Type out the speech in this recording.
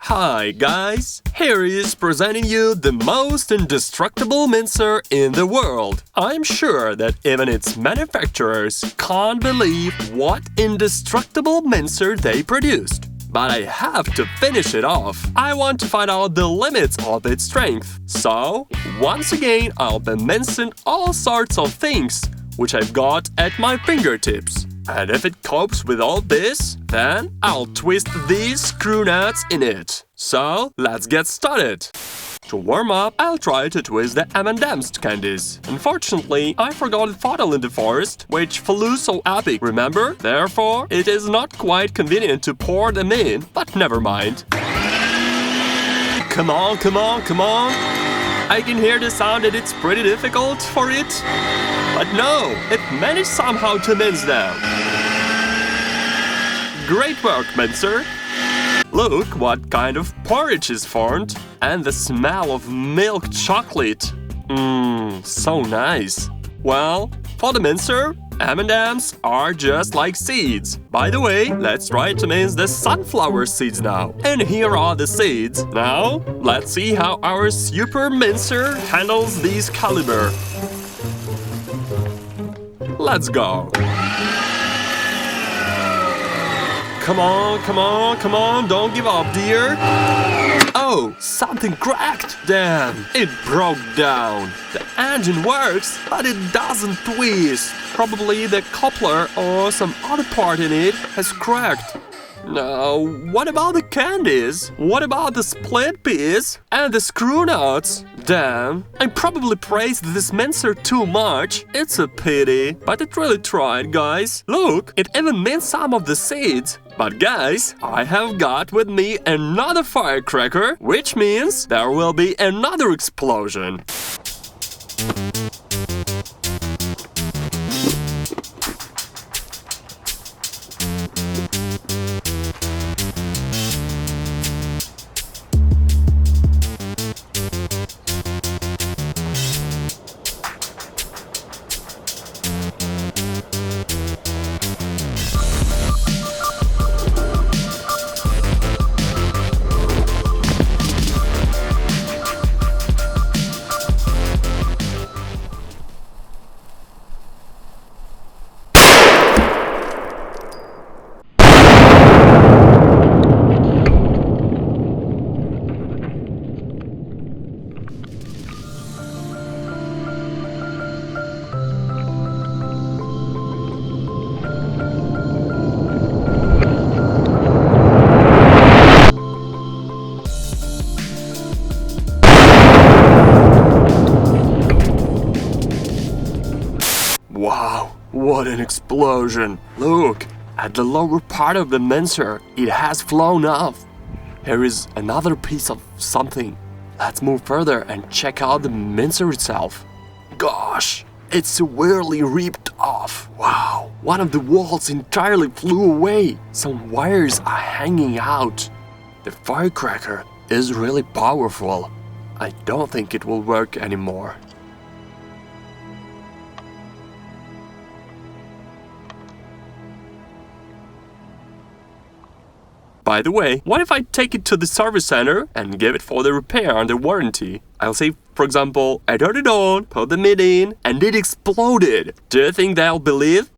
Hi guys, here is presenting you the most indestructible mincer in the world. I'm sure that even its manufacturers can't believe what indestructible mincer they produced. But I have to finish it off. I want to find out the limits of its strength. So, once again, I'll be mincing all sorts of things which I've got at my fingertips. And if it copes with all this, then I'll twist these screw nuts in it. So, let's get started. To warm up, I'll try to twist the M&M's candies. Unfortunately, I forgot a funnel in the forest, which flew so epic, remember? Therefore, it is not quite convenient to pour them in, but never mind. Come on, come on, come on! I can hear the sound and it's pretty difficult for it. But no, it managed somehow to mince them. Great work, mincer! Look what kind of porridge is formed, and the smell of milk chocolate. So nice. Well, for the mincer, M&M's are just like seeds. By the way, let's try to mince the sunflower seeds now. And here are the seeds. Now, let's see how our super mincer handles these caliber. Let's go. Come on, come on, come on, don't give up, dear. Oh, something cracked. Damn, it broke down. The engine works, but it doesn't twist. Probably the coupler or some other part in it has cracked. Now, what about the candies? What about the split piece and the screw nuts? Damn, I probably praised this mincer too much. It's a pity, but it really tried, guys. Look, it even minced some of the seeds. But guys, I have got with me another firecracker, which means there will be another explosion. Wow, what an explosion! Look, at the lower part of the mincer, it has flown off. Here is another piece of something. Let's move further and check out the mincer itself. Gosh, it's severely ripped off. Wow, one of the walls entirely flew away. Some wires are hanging out. The firecracker is really powerful. I don't think it will work anymore. By the way, what if I take it to the service center and give it for the repair under warranty? I'll say, for example, I turned it on, put the mid in, and it exploded. Do you think they'll believe?